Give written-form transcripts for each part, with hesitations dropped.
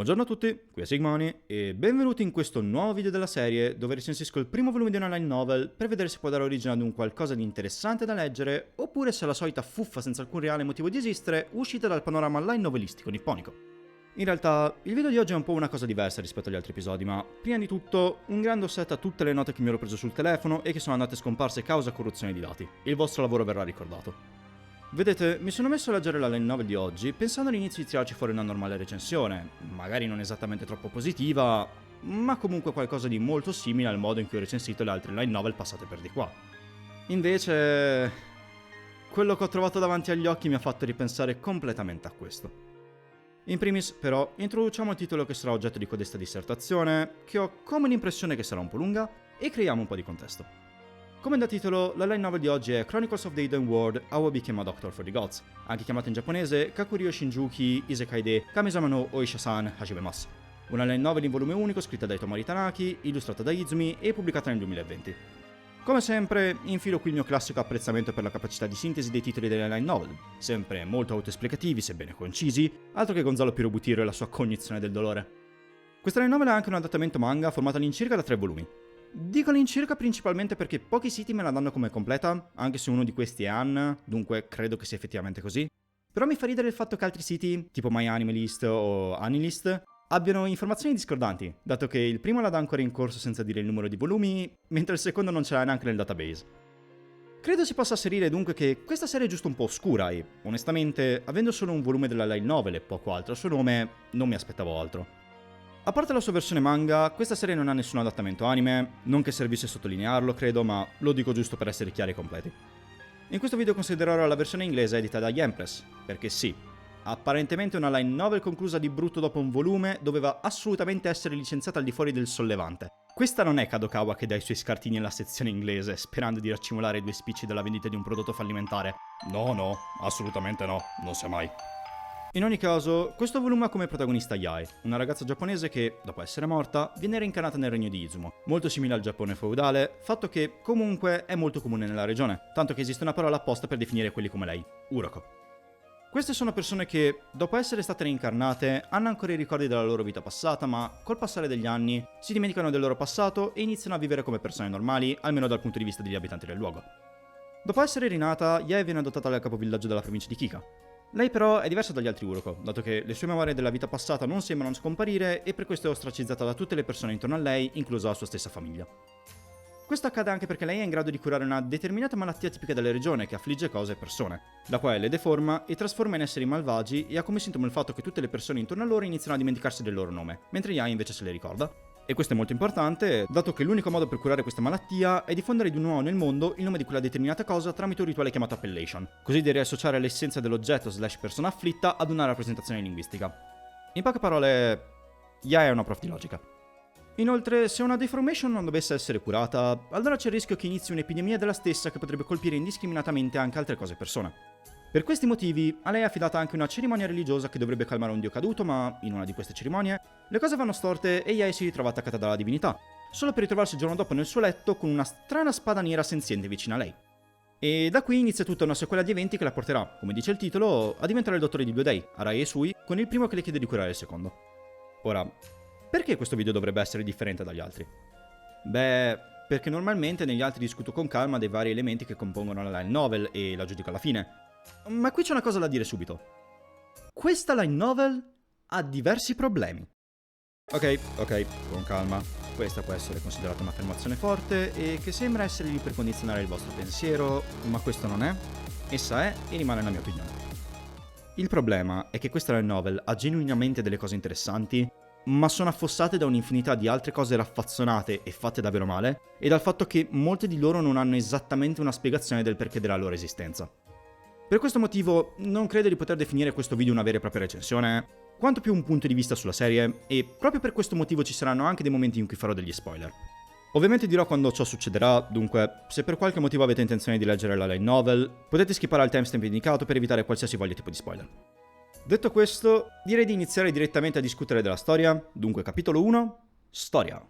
Buongiorno a tutti, qui è Sigmoni e benvenuti in questo nuovo video della serie dove recensisco il primo volume di una light novel per vedere se può dare origine ad un qualcosa di interessante da leggere oppure se è la solita fuffa senza alcun reale motivo di esistere uscita dal panorama light novelistico nipponico. In realtà, il video di oggi è un po' una cosa diversa rispetto agli altri episodi, ma prima di tutto un grande ossetto a tutte le note che mi ero preso sul telefono e che sono andate scomparse causa corruzione di dati. Il vostro lavoro verrà ricordato. Vedete, mi sono messo a leggere la light novel di oggi pensando all'inizio di tirarci fuori una normale recensione, magari non esattamente troppo positiva, ma comunque qualcosa di molto simile al modo in cui ho recensito le altre light novel passate per di qua. Invece, quello che ho trovato davanti agli occhi mi ha fatto ripensare completamente a questo. In primis, però, introduciamo il titolo che sarà oggetto di codesta dissertazione, che ho come l'impressione che sarà un po' lunga, e creiamo un po' di contesto. Come da titolo, la light novel di oggi è Chronicles of the Hidden World How I Became a Doctor for the Gods, anche chiamata in giapponese Kakuryo Shinjuki Isekai de Kamisama no Oisha-san Hajimemasu. Una light novel in volume unico scritta da Hitomari Tanaki, illustrata da Izumi e pubblicata nel 2020. Come sempre, infilo qui il mio classico apprezzamento per la capacità di sintesi dei titoli delle light novel, sempre molto autoesplicativi sebbene concisi, altro che Gonzalo Pirobutiro e la sua cognizione del dolore. Questa light novel ha anche un adattamento manga formato all'incirca da 3 volumi. Dico all'incirca principalmente perché pochi siti me la danno come completa, anche se uno di questi è Ann, dunque credo che sia effettivamente così. Però mi fa ridere il fatto che altri siti, tipo MyAnimeList o Anilist, abbiano informazioni discordanti, dato che il primo la dà ancora in corso senza dire il numero di volumi, mentre il secondo non ce l'ha neanche nel database. Credo si possa asserire dunque che questa serie è giusto un po' oscura e, onestamente, avendo solo un volume della light novel e poco altro a suo nome, non mi aspettavo altro. A parte la sua versione manga, questa serie non ha nessun adattamento anime, non che servisse a sottolinearlo credo, ma lo dico giusto per essere chiari e completi. In questo video considererò la versione inglese edita da Yempress, perché sì, apparentemente una light novel conclusa di brutto dopo un volume doveva assolutamente essere licenziata al di fuori del sollevante. Questa non è Kadokawa che dà i suoi scartini alla sezione inglese, sperando di raccimolare 2 spicci dalla vendita di un prodotto fallimentare. No, assolutamente no, non sia mai. In ogni caso, questo volume ha come protagonista Yae, una ragazza giapponese che, dopo essere morta, viene reincarnata nel regno di Izumo, molto simile al Giappone feudale, fatto che, comunque, è molto comune nella regione, tanto che esiste una parola apposta per definire quelli come lei, Uroko. Queste sono persone che, dopo essere state reincarnate, hanno ancora i ricordi della loro vita passata, ma col passare degli anni si dimenticano del loro passato e iniziano a vivere come persone normali, almeno dal punto di vista degli abitanti del luogo. Dopo essere rinata, Yae viene adottata dal capovillaggio della provincia di Kika. Lei però è diversa dagli altri Uroko, dato che le sue memorie della vita passata non sembrano scomparire e per questo è ostracizzata da tutte le persone intorno a lei, inclusa la sua stessa famiglia. Questo accade anche perché lei è in grado di curare una determinata malattia tipica della regione che affligge cose e persone, la quale le deforma e trasforma in esseri malvagi e ha come sintomo il fatto che tutte le persone intorno a loro iniziano a dimenticarsi del loro nome, mentre Yae invece se le ricorda. E questo è molto importante, dato che l'unico modo per curare questa malattia è diffondere di nuovo nel mondo il nome di quella determinata cosa tramite un rituale chiamato appellation, così da riassociare l'essenza dell'oggetto/persona afflitta ad una rappresentazione linguistica. In poche parole, Yae è una prof di logica. Inoltre, se una deformation non dovesse essere curata, allora c'è il rischio che inizi un'epidemia della stessa che potrebbe colpire indiscriminatamente anche altre cose e persone. Per questi motivi, a lei è affidata anche una cerimonia religiosa che dovrebbe calmare un dio caduto, ma in una di queste cerimonie, le cose vanno storte e Yae si ritrova attaccata dalla divinità, solo per ritrovarsi il giorno dopo nel suo letto con una strana spada nera senziente vicino a lei. E da qui inizia tutta una sequela di eventi che la porterà, come dice il titolo, a diventare il dottore di 2 dei, Arai e Sui, con il primo che le chiede di curare il secondo. Ora, perché questo video dovrebbe essere differente dagli altri? Beh, perché normalmente negli altri discuto con calma dei vari elementi che compongono la light novel e la giudico alla fine. Ma qui c'è una cosa da dire subito. Questa light novel ha diversi problemi. Ok, con calma. Questa può essere considerata un'affermazione forte e che sembra essere lì per condizionare il vostro pensiero, ma questo non è. Essa è e rimane la mia opinione. Il problema è che questa light novel ha genuinamente delle cose interessanti, ma sono affossate da un'infinità di altre cose raffazzonate e fatte davvero male, e dal fatto che molte di loro non hanno esattamente una spiegazione del perché della loro esistenza. Per questo motivo non credo di poter definire questo video una vera e propria recensione, quanto più un punto di vista sulla serie, e proprio per questo motivo ci saranno anche dei momenti in cui farò degli spoiler. Ovviamente dirò quando ciò succederà, dunque, se per qualche motivo avete intenzione di leggere la light novel, potete skippare al timestamp indicato per evitare qualsiasi voglia tipo di spoiler. Detto questo, direi di iniziare direttamente a discutere della storia, dunque capitolo 1, storia.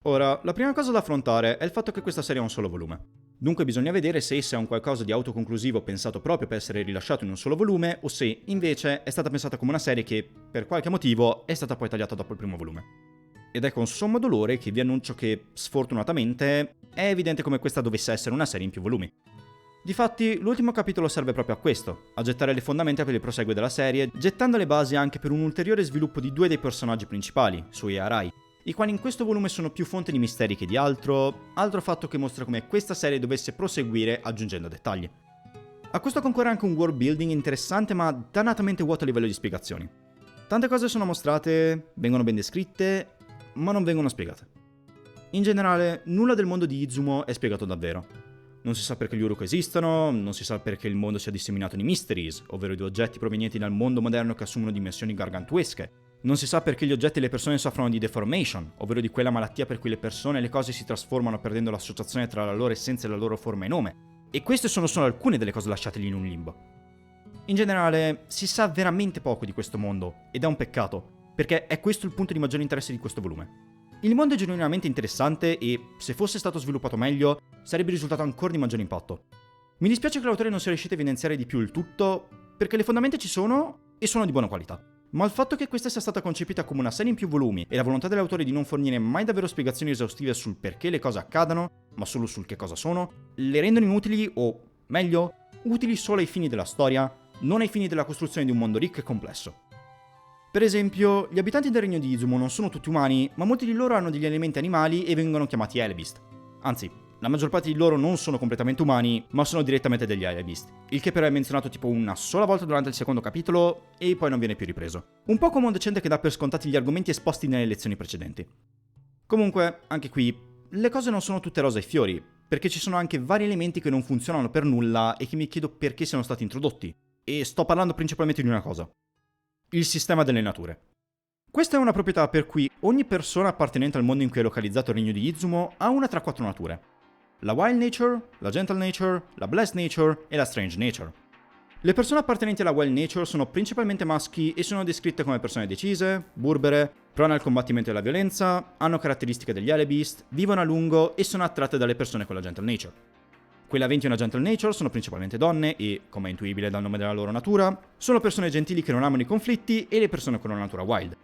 Ora, la prima cosa da affrontare è il fatto che questa serie ha un solo volume. Dunque bisogna vedere se essa è un qualcosa di autoconclusivo pensato proprio per essere rilasciato in un solo volume o se invece è stata pensata come una serie che, per qualche motivo, è stata poi tagliata dopo il primo volume. Ed è con sommo dolore che vi annuncio che, sfortunatamente, è evidente come questa dovesse essere una serie in più volumi. Difatti, l'ultimo capitolo serve proprio a questo, a gettare le fondamenta per il proseguo della serie, gettando le basi anche per un ulteriore sviluppo di due dei personaggi principali, Sui e Arai, i quali in questo volume sono più fonte di misteri che di altro fatto che mostra come questa serie dovesse proseguire aggiungendo dettagli. A questo concorre anche un world building interessante ma dannatamente vuoto a livello di spiegazioni. Tante cose sono mostrate, vengono ben descritte, ma non vengono spiegate. In generale, nulla del mondo di Izumo è spiegato davvero. Non si sa perché gli Uruko esistono, non si sa perché il mondo sia disseminato di mysteries, ovvero di oggetti provenienti dal mondo moderno che assumono dimensioni gargantuesche. Non si sa perché gli oggetti e le persone soffrono di deformation, ovvero di quella malattia per cui le persone e le cose si trasformano perdendo l'associazione tra la loro essenza e la loro forma e nome. E queste sono solo alcune delle cose lasciate lì in un limbo. In generale, si sa veramente poco di questo mondo, ed è un peccato, perché è questo il punto di maggiore interesse di questo volume. Il mondo è genuinamente interessante e, se fosse stato sviluppato meglio, sarebbe risultato ancora di maggiore impatto. Mi dispiace che l'autore non sia riuscito a evidenziare di più il tutto, perché le fondamenta ci sono e sono di buona qualità. Ma il fatto che questa sia stata concepita come una serie in più volumi e la volontà dell'autore di non fornire mai davvero spiegazioni esaustive sul perché le cose accadano, ma solo sul che cosa sono, le rendono inutili o, meglio, utili solo ai fini della storia, non ai fini della costruzione di un mondo ricco e complesso. Per esempio, gli abitanti del regno di Izumo non sono tutti umani, ma molti di loro hanno degli elementi animali e vengono chiamati Elebeast. Anzi, la maggior parte di loro non sono completamente umani, ma sono direttamente degli Elebeast, il che però è menzionato tipo una sola volta durante il secondo capitolo e poi non viene più ripreso. Un po' come un docente che dà per scontati gli argomenti esposti nelle lezioni precedenti. Comunque, anche qui, le cose non sono tutte rose e fiori, perché ci sono anche vari elementi che non funzionano per nulla e che mi chiedo perché siano stati introdotti. E sto parlando principalmente di una cosa. Il sistema delle nature. Questa è una proprietà per cui ogni persona appartenente al mondo in cui è localizzato il regno di Izumo ha una tra 4 nature. La Wild Nature, la Gentle Nature, la Blessed Nature e la Strange Nature. Le persone appartenenti alla Wild Nature sono principalmente maschi e sono descritte come persone decise, burbere, prone al combattimento e alla violenza, hanno caratteristiche degli Elebeast, vivono a lungo e sono attratte dalle persone con la Gentle Nature. Quelle aventi una Gentle Nature sono principalmente donne e, come è intuibile dal nome della loro natura, sono persone gentili che non amano i conflitti e le persone con una natura wild.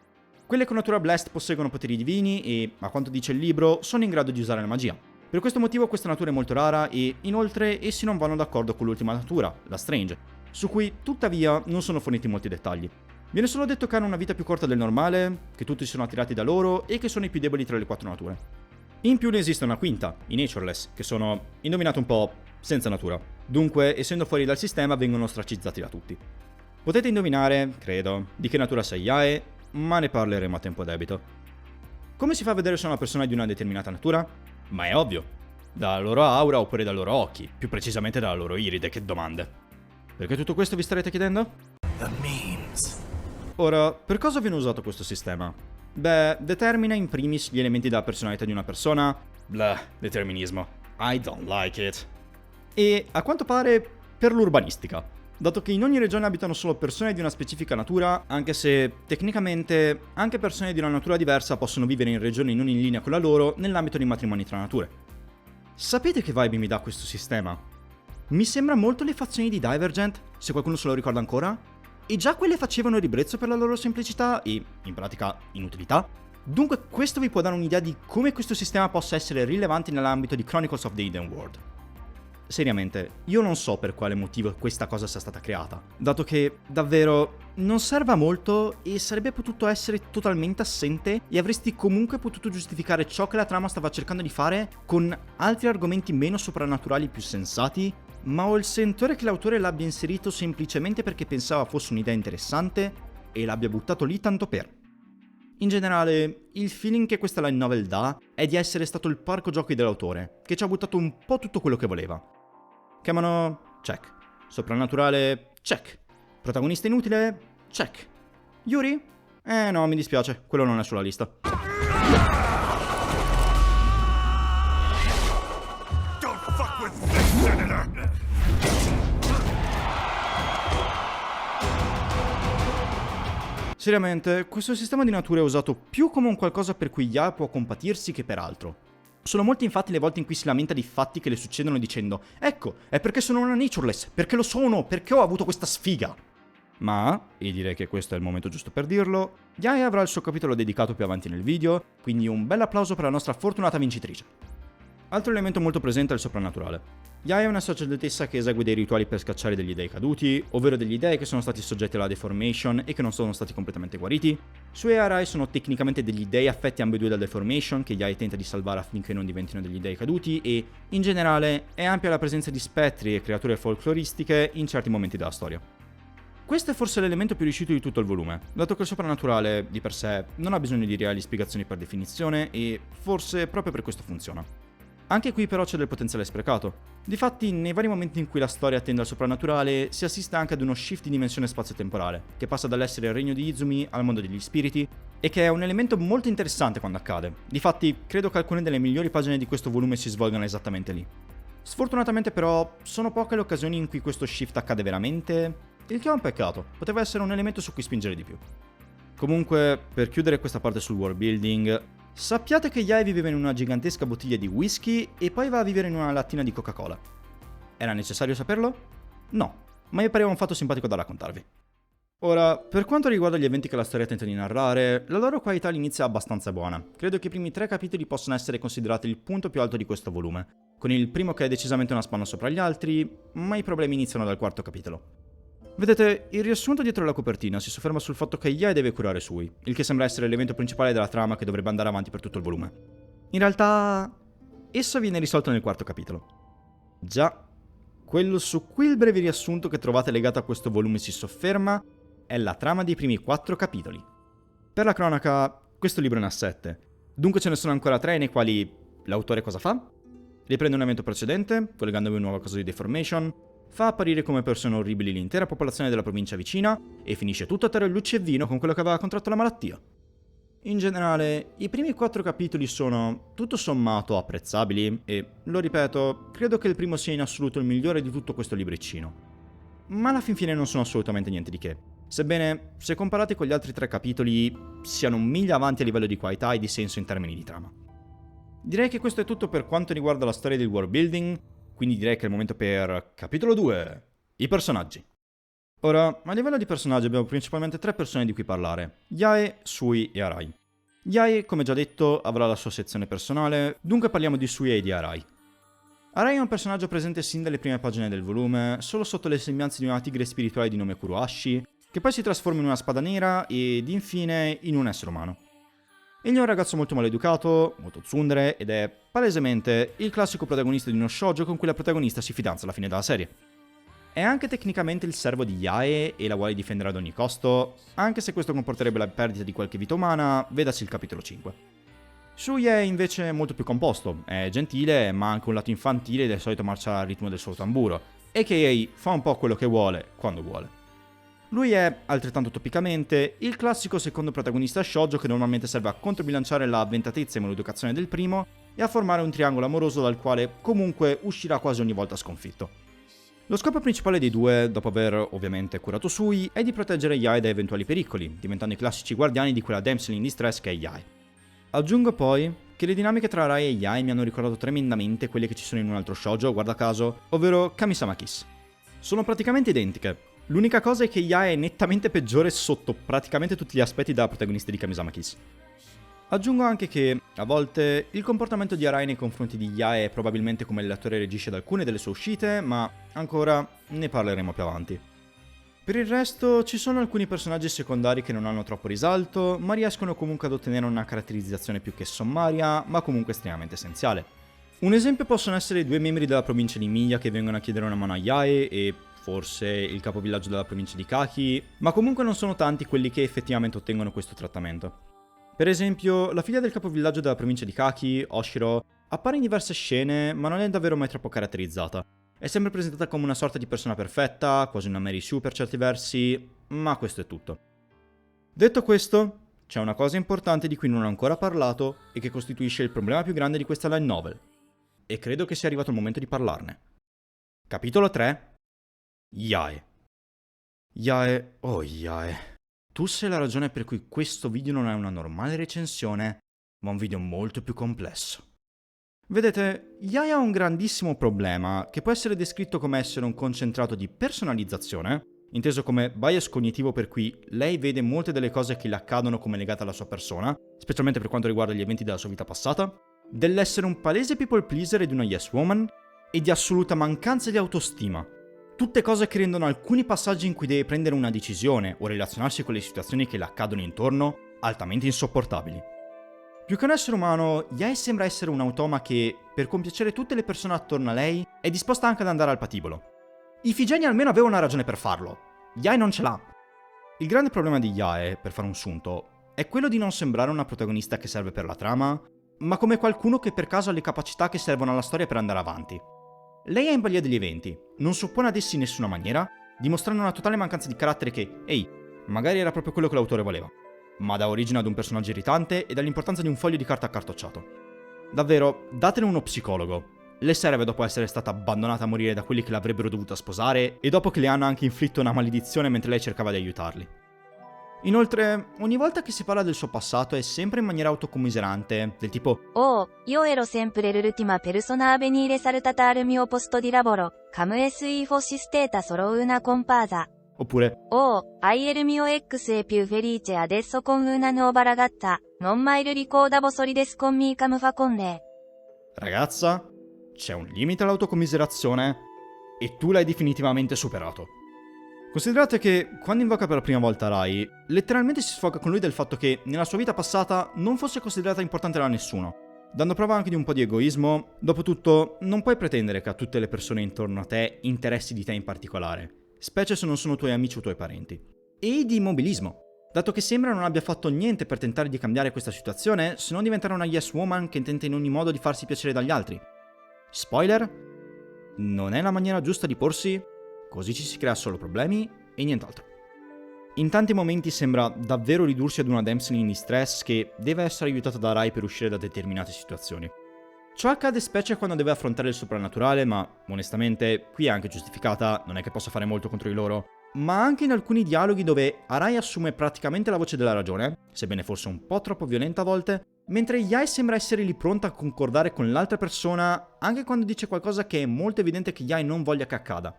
Quelle con natura Blessed posseggono poteri divini e, a quanto dice il libro, sono in grado di usare la magia. Per questo motivo questa natura è molto rara e, inoltre, essi non vanno d'accordo con l'ultima natura, la Strange, su cui, tuttavia, non sono forniti molti dettagli. Viene solo detto che hanno una vita più corta del normale, che tutti sono attirati da loro e che sono i più deboli tra le 4 nature. In più ne esiste una quinta, i Natureless, che sono, indovinate un po', senza natura. Dunque, essendo fuori dal sistema, vengono ostracizzati da tutti. Potete indovinare, credo, di che natura sei Yae, ma ne parleremo a tempo debito. Come si fa a vedere se una persona è di una determinata natura? Ma è ovvio. Dalla loro aura oppure dai loro occhi, più precisamente dalla loro iride, che domande. Perché tutto questo vi starete chiedendo? The memes. Ora, per cosa viene usato questo sistema? Beh, determina in primis gli elementi della personalità di una persona. Blah, determinismo. I don't like it. E, a quanto pare, per l'urbanistica. Dato che in ogni regione abitano solo persone di una specifica natura, anche se, tecnicamente, anche persone di una natura diversa possono vivere in regioni non in linea con la loro nell'ambito di matrimoni tra nature. Sapete che vibe mi dà questo sistema? Mi sembra molto le fazioni di Divergent, se qualcuno se lo ricorda ancora. E già quelle facevano ribrezzo per la loro semplicità e, in pratica, inutilità. Dunque questo vi può dare un'idea di come questo sistema possa essere rilevante nell'ambito di Chronicles of the Hidden World. Seriamente, io non so per quale motivo questa cosa sia stata creata, dato che, davvero, non serve a molto e sarebbe potuto essere totalmente assente e avresti comunque potuto giustificare ciò che la trama stava cercando di fare con altri argomenti meno soprannaturali più sensati, ma ho il sentore che l'autore l'abbia inserito semplicemente perché pensava fosse un'idea interessante e l'abbia buttato lì tanto per. In generale, il feeling che questa line novel dà è di essere stato il parco giochi dell'autore, che ci ha buttato un po' tutto quello che voleva. Chiamano? Check. Soprannaturale? Check. Protagonista inutile? Check. Yuri? No, mi dispiace, quello non è sulla lista. Don't fuck with this, Senator! Seriamente, questo sistema di natura è usato più come un qualcosa per cui Ya può compatirsi che per altro. Sono molte infatti le volte in cui si lamenta dei fatti che le succedono dicendo «Ecco, è perché sono una natureless, perché lo sono, perché ho avuto questa sfiga». Ma, e direi che questo è il momento giusto per dirlo, Yae avrà il suo capitolo dedicato più avanti nel video, quindi un bel applauso per la nostra fortunata vincitrice. Altro elemento molto presente è il soprannaturale. Yae è una sacerdotessa che esegue dei rituali per scacciare degli dei caduti, ovvero degli dei che sono stati soggetti alla deformation e che non sono stati completamente guariti. Sue e Arai sono tecnicamente degli dei affetti ambedue da deformation che Yae tenta di salvare affinché non diventino degli dei caduti e, in generale, è ampia la presenza di spettri e creature folcloristiche in certi momenti della storia. Questo è forse l'elemento più riuscito di tutto il volume, dato che il soprannaturale, di per sé, non ha bisogno di reali spiegazioni per definizione e forse proprio per questo funziona. Anche qui però c'è del potenziale sprecato. Difatti, nei vari momenti in cui la storia tende al soprannaturale, si assiste anche ad uno shift di dimensione spazio-temporale, che passa dall'essere il regno di Izumi al mondo degli spiriti, e che è un elemento molto interessante quando accade. Difatti, credo che alcune delle migliori pagine di questo volume si svolgano esattamente lì. Sfortunatamente però, sono poche le occasioni in cui questo shift accade veramente, il che è un peccato, poteva essere un elemento su cui spingere di più. Comunque, per chiudere questa parte sul world building, sappiate che Yae viveva in una gigantesca bottiglia di whisky e poi va a vivere in una lattina di Coca-Cola. Era necessario saperlo? No, ma mi pareva un fatto simpatico da raccontarvi. Ora, per quanto riguarda gli eventi che la storia tenta di narrare, la loro qualità all'inizio è abbastanza buona. Credo che i primi 3 capitoli possano essere considerati il punto più alto di questo volume, con il primo che è decisamente una spanna sopra gli altri, ma i problemi iniziano dal quarto capitolo. Vedete, il riassunto dietro la copertina si sofferma sul fatto che Yae deve curare Sui, il che sembra essere l'evento principale della trama che dovrebbe andare avanti per tutto il volume. In realtà, esso viene risolto nel quarto capitolo. Già, quello su cui il breve riassunto che trovate legato a questo volume si sofferma è la trama dei primi 4 capitoli. Per la cronaca, questo libro ne ha 7, dunque ce ne sono ancora 3 nei quali l'autore cosa fa? Riprende un evento precedente, collegandovi a un nuovo caso di deformation, fa apparire come persone orribili l'intera popolazione della provincia vicina e finisce tutto a terra luce e vino con quello che aveva contratto la malattia. In generale, i primi 4 capitoli sono, tutto sommato, apprezzabili e, lo ripeto, credo che il primo sia in assoluto il migliore di tutto questo libricino. Ma alla fin fine non sono assolutamente niente di che, sebbene, se comparati con gli altri 3 capitoli, siano un miglio avanti a livello di qualità e di senso in termini di trama. Direi che questo è tutto per quanto riguarda la storia del world building, quindi direi che è il momento per capitolo 2, i personaggi. Ora, a livello di personaggi abbiamo principalmente 3 persone di cui parlare, Yae, Sui e Arai. Yae, come già detto, avrà la sua sezione personale, dunque parliamo di Sui e di Arai. Arai è un personaggio presente sin dalle prime pagine del volume, solo sotto le sembianze di una tigre spirituale di nome Kurohashi, che poi si trasforma in una spada nera ed infine in un essere umano. Egli è un ragazzo molto maleducato, molto tsundere ed è palesemente il classico protagonista di uno shoujo con cui la protagonista si fidanza alla fine della serie. È anche tecnicamente il servo di Yae e la vuole difendere ad ogni costo, anche se questo comporterebbe la perdita di qualche vita umana, vedasi il capitolo 5. Sui è invece molto più composto, è gentile ma ha anche un lato infantile e del solito marcia al ritmo del suo tamburo, a.k.a. fa un po' quello che vuole, quando vuole. Lui è, altrettanto topicamente, il classico secondo protagonista shoujo che normalmente serve a controbilanciare la avventatezza e maleducazione del primo e a formare un triangolo amoroso dal quale comunque uscirà quasi ogni volta sconfitto. Lo scopo principale dei due, dopo aver ovviamente curato Sui, è di proteggere Yae da eventuali pericoli, diventando i classici guardiani di quella damsel in distress che è Yae. Aggiungo poi che le dinamiche tra Arai e Yae mi hanno ricordato tremendamente quelle che ci sono in un altro shoujo, guarda caso, ovvero Kamisama Kiss. Sono praticamente identiche. L'unica cosa è che Yae è nettamente peggiore sotto praticamente tutti gli aspetti della protagonista di Kamisama Kiss. Aggiungo anche che, a volte, il comportamento di Arai nei confronti di Yae è probabilmente come il lettore reagisce ad alcune delle sue uscite, ma ancora ne parleremo più avanti. Per il resto, ci sono alcuni personaggi secondari che non hanno troppo risalto, ma riescono comunque ad ottenere una caratterizzazione più che sommaria, ma comunque estremamente essenziale. Un esempio possono essere i 2 membri della provincia di Miya che vengono a chiedere una mano a Yae e forse il capovillaggio della provincia di Kaki, ma comunque non sono tanti quelli che effettivamente ottengono questo trattamento. Per esempio, la figlia del capovillaggio della provincia di Kaki, Oshiro, appare in diverse scene, ma non è davvero mai troppo caratterizzata. È sempre presentata come una sorta di persona perfetta, quasi una Mary Sue per certi versi, ma questo è tutto. Detto questo, c'è una cosa importante di cui non ho ancora parlato e che costituisce il problema più grande di questa light novel. E credo che sia arrivato il momento di parlarne. Capitolo 3. Yae. Yae, oh Yae. Tu sei la ragione per cui questo video non è una normale recensione, ma un video molto più complesso. Vedete, Yai ha un grandissimo problema che può essere descritto come essere un concentrato di personalizzazione, inteso come bias cognitivo per cui lei vede molte delle cose che le accadono come legate alla sua persona, specialmente per quanto riguarda gli eventi della sua vita passata, dell'essere un palese people pleaser e di una yes woman, e di assoluta mancanza di autostima. Tutte cose che rendono alcuni passaggi in cui deve prendere una decisione o relazionarsi con le situazioni che le accadono intorno altamente insopportabili. Più che un essere umano, Yai sembra essere un automa che, per compiacere tutte le persone attorno a lei, è disposta anche ad andare al patibolo. I Figeni almeno avevano una ragione per farlo. Yai non ce l'ha. Il grande problema di Yae, per fare un sunto, è quello di non sembrare una protagonista che serve per la trama, ma come qualcuno che per caso ha le capacità che servono alla storia per andare avanti. Lei è in balia degli eventi, non si oppone ad essi in nessuna maniera, dimostrando una totale mancanza di carattere che, ehi, magari era proprio quello che l'autore voleva, ma dà origine ad un personaggio irritante e dall'importanza di un foglio di carta accartocciato. Davvero, datene uno psicologo. Le serve dopo essere stata abbandonata a morire da quelli che l'avrebbero dovuta sposare e dopo che le hanno anche inflitto una maledizione mentre lei cercava di aiutarli. Inoltre, ogni volta che si parla del suo passato è sempre in maniera autocommiserante, del tipo Oh, io ero sempre l'ultima persona a venire salutare al mio posto di lavoro, come se fossi stata solo una comparsa. oppure Oh, il mio ex è più felice adesso con una nuova ragazza, non mai ricordavo solidez con mica mi fa con lei. ragazza, c'è un limite all'autocommiserazione e tu l'hai definitivamente superato. Considerate che quando invoca per la prima volta Rai, letteralmente si sfoga con lui del fatto che nella sua vita passata non fosse considerata importante da nessuno, dando prova anche di un po' di egoismo. Dopotutto, non puoi pretendere che a tutte le persone intorno a te interessi di te in particolare, specie se non sono tuoi amici o tuoi parenti. E di immobilismo, dato che sembra non abbia fatto niente per tentare di cambiare questa situazione, se non diventare una yes woman che tenta in ogni modo di farsi piacere dagli altri. Spoiler? Non è la maniera giusta di porsi, così ci si crea solo problemi e nient'altro. In tanti momenti sembra davvero ridursi ad una damsel in distress che deve essere aiutata da Rai per uscire da determinate situazioni. Ciò accade specie quando deve affrontare il soprannaturale, ma onestamente qui è anche giustificata, non è che possa fare molto contro di loro, ma anche in alcuni dialoghi dove Arai assume praticamente la voce della ragione, sebbene forse un po' troppo violenta a volte, mentre Yae sembra essere lì pronta a concordare con l'altra persona anche quando dice qualcosa che è molto evidente che Yae non voglia che accada.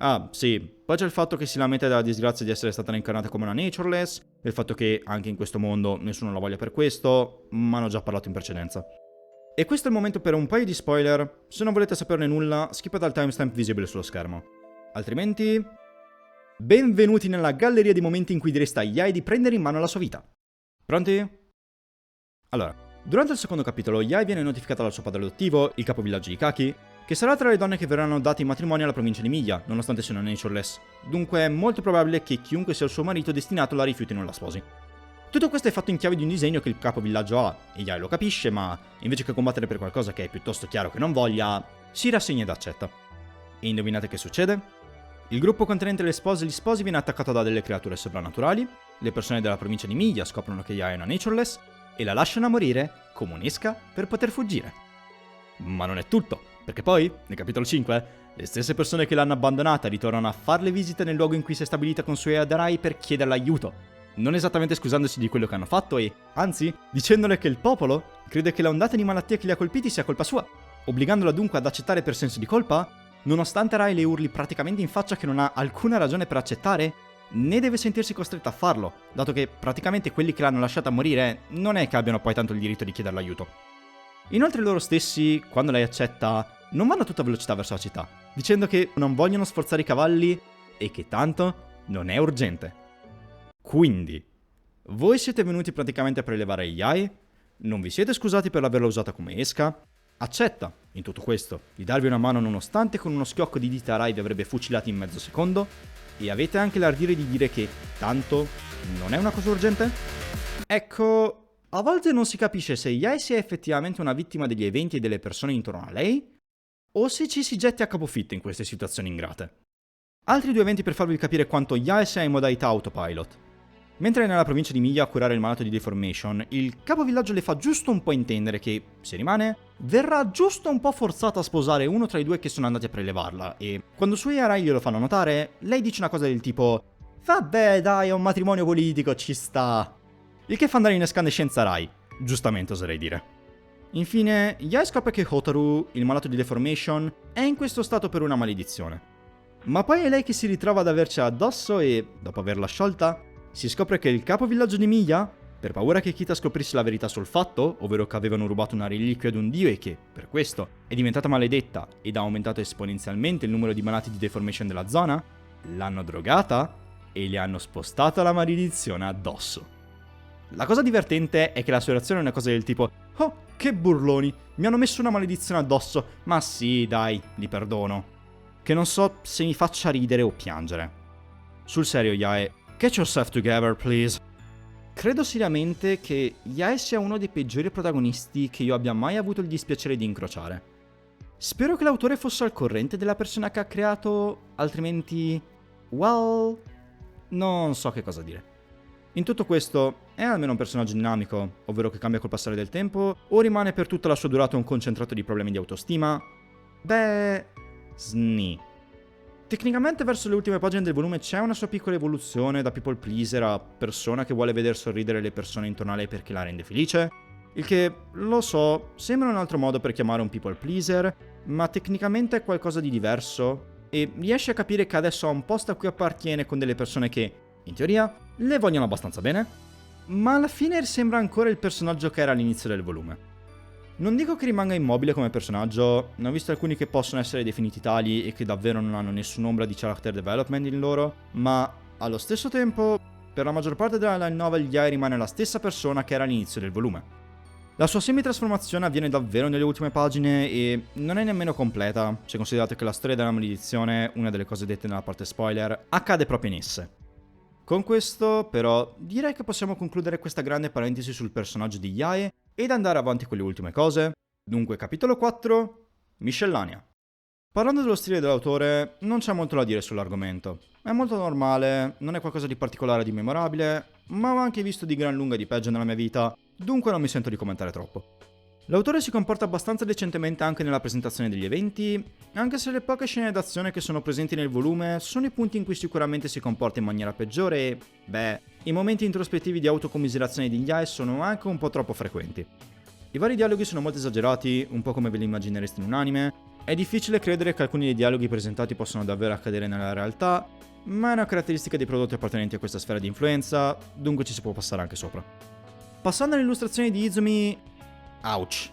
Ah, sì, poi c'è il fatto che si lamenta della disgrazia di essere stata reincarnata come una natureless, e il fatto che anche in questo mondo nessuno la voglia per questo, ma ne ho già parlato in precedenza. E questo è il momento per un paio di spoiler. Se non volete saperne nulla, skippate al timestamp visibile sullo schermo. Altrimenti, benvenuti nella galleria di momenti in cui direste a Yae di prendere in mano la sua vita. Pronti? Allora, durante il secondo capitolo, Yae viene notificata dal suo padre adottivo, il capovillaggio di Kaki, che sarà tra le donne che verranno date in matrimonio alla provincia di Miglia, nonostante sia una natureless. Dunque è molto probabile che chiunque sia il suo marito destinato la rifiuti e non la sposi. Tutto questo è fatto in chiave di un disegno che il capovillaggio ha, e Yae lo capisce, ma invece che combattere per qualcosa che è piuttosto chiaro che non voglia, si rassegna ed accetta. E indovinate che succede? Il gruppo contenente le spose e gli sposi viene attaccato da delle creature sovrannaturali, le persone della provincia di Miglia scoprono che Yae è una natureless e la lasciano morire come un'esca per poter fuggire. Ma non è tutto, perché poi, nel capitolo 5, le stesse persone che l'hanno abbandonata ritornano a farle visite nel luogo in cui si è stabilita con Suei Adarai per chiederle aiuto, non esattamente scusandosi di quello che hanno fatto e, anzi, dicendole che il popolo crede che la ondata di malattia che li ha colpiti sia colpa sua, obbligandola dunque ad accettare per senso di colpa, nonostante Rai le urli praticamente in faccia che non ha alcuna ragione per accettare, né deve sentirsi costretta a farlo, dato che praticamente quelli che l'hanno lasciata morire non è che abbiano poi tanto il diritto di chiederle aiuto. Inoltre loro stessi, quando lei accetta, non vanno a tutta velocità verso la città, dicendo che non vogliono sforzare i cavalli e che tanto non è urgente. Quindi, voi siete venuti praticamente a prelevare Yae, non vi siete scusati per averla usata come esca, accetta, in tutto questo, di darvi una mano nonostante con uno schiocco di dita Rai vi avrebbe fucilati in mezzo secondo, e avete anche l'ardire di dire che tanto non è una cosa urgente? Ecco, a volte non si capisce se Yae sia effettivamente una vittima degli eventi e delle persone intorno a lei, o se ci si getti a capofitto in queste situazioni ingrate. Altri due eventi per farvi capire quanto Yae sia in modalità autopilot. Mentre è nella provincia di Miglia a curare il malato di deformation, il capovillaggio le fa giusto un po' intendere che, se rimane, verrà giusto un po' forzata a sposare uno tra i due che sono andati a prelevarla, e quando Sui e Arai glielo fanno notare, lei dice una cosa del tipo «Vabbè dai, è un matrimonio politico, ci sta». Il che fa andare in escandescenza Rai, giustamente oserei dire. Infine, Yae scopre che Hotaru, il malato di deformation, è in questo stato per una maledizione. Ma poi è lei che si ritrova ad avercela addosso e, dopo averla sciolta, si scopre che il capovillaggio di Miya, per paura che Kita scoprisse la verità sul fatto, ovvero che avevano rubato una reliquia ad un dio e che, per questo, è diventata maledetta ed ha aumentato esponenzialmente il numero di malati di deformation della zona, l'hanno drogata e le hanno spostato la maledizione addosso. La cosa divertente è che la sua reazione è una cosa del tipo: "Oh, che burloni, mi hanno messo una maledizione addosso, ma sì, dai, li perdono." Che non so se mi faccia ridere o piangere. Sul serio, Yae, get yourself together, please. Credo seriamente che Yae sia uno dei peggiori protagonisti che io abbia mai avuto il dispiacere di incrociare. Spero che l'autore fosse al corrente della persona che ha creato, altrimenti, well, non so che cosa dire. In tutto questo, è almeno un personaggio dinamico, ovvero che cambia col passare del tempo, o rimane per tutta la sua durata un concentrato di problemi di autostima? Beh, sni. Tecnicamente verso le ultime pagine del volume c'è una sua piccola evoluzione da people pleaser a persona che vuole veder sorridere le persone intorno a lei perché la rende felice, il che, lo so, sembra un altro modo per chiamare un people pleaser, ma tecnicamente è qualcosa di diverso e riesce a capire che adesso ha un posto a cui appartiene con delle persone che, in teoria, le vogliono abbastanza bene, ma alla fine sembra ancora il personaggio che era all'inizio del volume. Non dico che rimanga immobile come personaggio, ne ho visto alcuni che possono essere definiti tali e che davvero non hanno nessun'ombra di character development in loro, ma allo stesso tempo, per la maggior parte della line novel Yae rimane la stessa persona che era all'inizio del volume. La sua semi-trasformazione avviene davvero nelle ultime pagine e non è nemmeno completa, se considerate che la storia della maledizione, una delle cose dette nella parte spoiler, accade proprio in esse. Con questo, però, direi che possiamo concludere questa grande parentesi sul personaggio di Yae ed andare avanti con le ultime cose. Dunque, capitolo 4, miscellanea. Parlando dello stile dell'autore, non c'è molto da dire sull'argomento. È molto normale, non è qualcosa di particolare o di memorabile, ma ho anche visto di gran lunga di peggio nella mia vita, dunque non mi sento di commentare troppo. L'autore si comporta abbastanza decentemente anche nella presentazione degli eventi, anche se le poche scene d'azione che sono presenti nel volume sono i punti in cui sicuramente si comporta in maniera peggiore e, beh, i momenti introspettivi di autocommiserazione di Yae sono anche un po' troppo frequenti. I vari dialoghi sono molto esagerati, un po' come ve li immaginereste in un anime. È difficile credere che alcuni dei dialoghi presentati possano davvero accadere nella realtà, ma è una caratteristica dei prodotti appartenenti a questa sfera di influenza, dunque ci si può passare anche sopra. Passando alle illustrazioni di Izumi, ouch.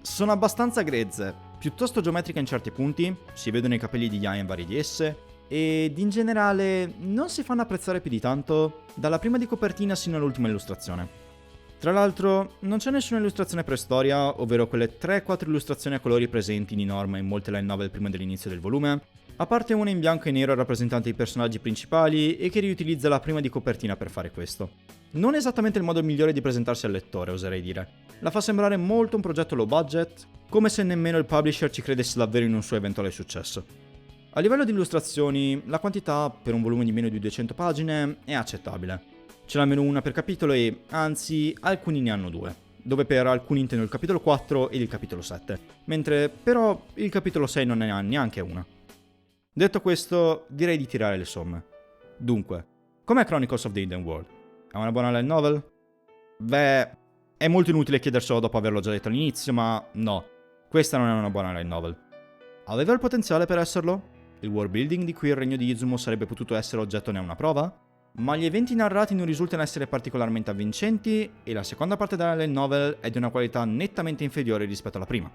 Sono abbastanza grezze, piuttosto geometriche in certi punti, si vedono i capelli di Yae in vari di esse, ed in generale non si fanno apprezzare più di tanto, dalla prima di copertina sino all'ultima illustrazione. Tra l'altro, non c'è nessuna illustrazione preistoria, ovvero quelle 3-4 illustrazioni a colori presenti di norma in molte line novel prima dell'inizio del volume, a parte una in bianco e nero rappresentante i personaggi principali e che riutilizza la prima di copertina per fare questo. Non esattamente il modo migliore di presentarsi al lettore, oserei dire. La fa sembrare molto un progetto low budget, come se nemmeno il publisher ci credesse davvero in un suo eventuale successo. A livello di illustrazioni, la quantità per un volume di meno di 200 pagine è accettabile. Ce n'è almeno una per capitolo e, anzi, alcuni ne hanno due, dove per alcuni intendo il capitolo 4 ed il capitolo 7, mentre però il capitolo 6 non ne ha neanche una. Detto questo, direi di tirare le somme. Dunque, com'è Chronicles of the Hidden World? È una buona light novel? Beh, è molto inutile chiederselo dopo averlo già detto all'inizio, ma no, questa non è una buona light novel. Aveva il potenziale per esserlo? Il world building di cui il regno di Izumo sarebbe potuto essere oggetto ne è una prova? Ma gli eventi narrati non risultano essere particolarmente avvincenti e la seconda parte della light novel è di una qualità nettamente inferiore rispetto alla prima.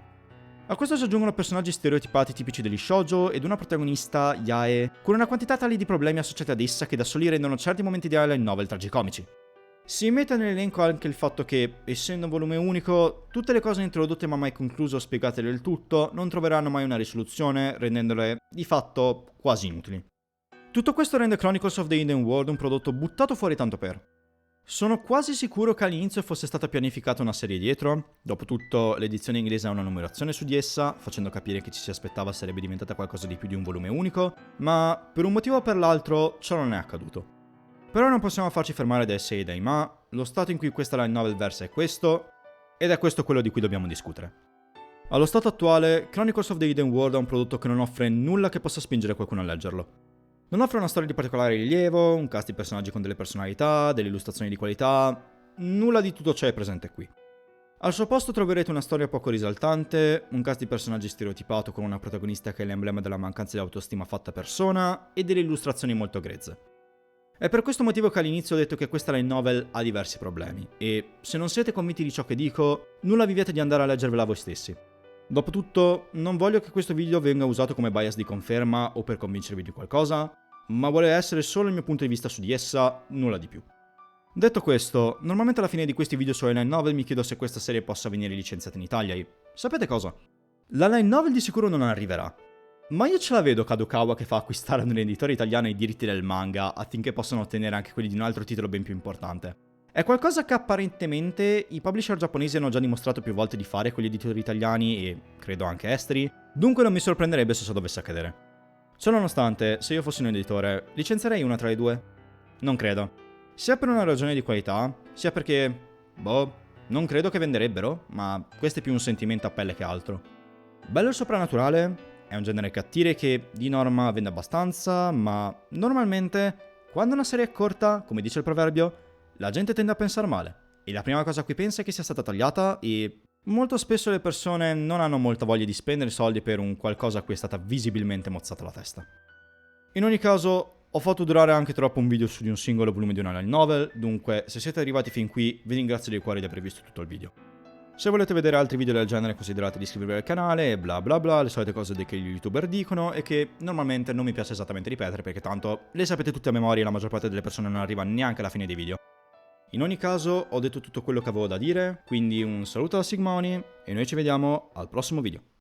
A questo si aggiungono personaggi stereotipati tipici degli shoujo ed una protagonista, Yae, con una quantità tale di problemi associati ad essa che da soli rendono certi momenti della light novel tragicomici. Si mette nell'elenco anche il fatto che, essendo un volume unico, tutte le cose introdotte ma mai concluse o spiegate del tutto non troveranno mai una risoluzione, rendendole, di fatto, quasi inutili. Tutto questo rende Chronicles of the Hidden World un prodotto buttato fuori tanto per. Sono quasi sicuro che all'inizio fosse stata pianificata una serie dietro, dopotutto l'edizione inglese ha una numerazione su di essa, facendo capire che ci si aspettava sarebbe diventata qualcosa di più di un volume unico, ma per un motivo o per l'altro ciò non è accaduto. Però non possiamo farci fermare dai sei e dai ma, lo stato in cui questa line novel versa è questo, ed è questo quello di cui dobbiamo discutere. Allo stato attuale, Chronicles of the Hidden World è un prodotto che non offre nulla che possa spingere qualcuno a leggerlo. Non offre una storia di particolare rilievo, un cast di personaggi con delle personalità, delle illustrazioni di qualità, nulla di tutto ciò è presente qui. Al suo posto troverete una storia poco risaltante, un cast di personaggi stereotipato con una protagonista che è l'emblema della mancanza di autostima fatta persona e delle illustrazioni molto grezze. È per questo motivo che all'inizio ho detto che questa light novel ha diversi problemi e, se non siete convinti di ciò che dico, nulla vi vieta di andare a leggervela voi stessi. Dopotutto, non voglio che questo video venga usato come bias di conferma o per convincervi di qualcosa, ma vuole essere solo il mio punto di vista su di essa, nulla di più. Detto questo, normalmente alla fine di questi video su light novel mi chiedo se questa serie possa venire licenziata in Italia e sapete cosa? La light novel di sicuro non arriverà, ma io ce la vedo Kadokawa che fa acquistare ad un editore italiano i diritti del manga affinché possano ottenere anche quelli di un altro titolo ben più importante. È qualcosa che apparentemente i publisher giapponesi hanno già dimostrato più volte di fare con gli editori italiani e credo anche esteri, dunque non mi sorprenderebbe se ciò dovesse accadere. Ciononostante, se io fossi un editore, licenzierei una tra le due? Non credo. Sia per una ragione di qualità, sia perché, non credo che venderebbero, ma questo è più un sentimento a pelle che altro. Bello il soprannaturale è un genere che attira che di norma vende abbastanza, ma normalmente, quando una serie è corta, come dice il proverbio, la gente tende a pensare male, e la prima cosa a cui pensa è che sia stata tagliata e molto spesso le persone non hanno molta voglia di spendere soldi per un qualcosa a cui è stata visibilmente mozzata la testa. In ogni caso, ho fatto durare anche troppo un video su di un singolo volume di una light novel, dunque se siete arrivati fin qui vi ringrazio di cuore di aver visto tutto il video. Se volete vedere altri video del genere considerate di iscrivervi al canale e bla bla bla, le solite cose che gli youtuber dicono e che normalmente non mi piace esattamente ripetere perché tanto le sapete tutte a memoria e la maggior parte delle persone non arriva neanche alla fine dei video. In ogni caso ho detto tutto quello che avevo da dire, quindi un saluto da Sigmoni e noi ci vediamo al prossimo video.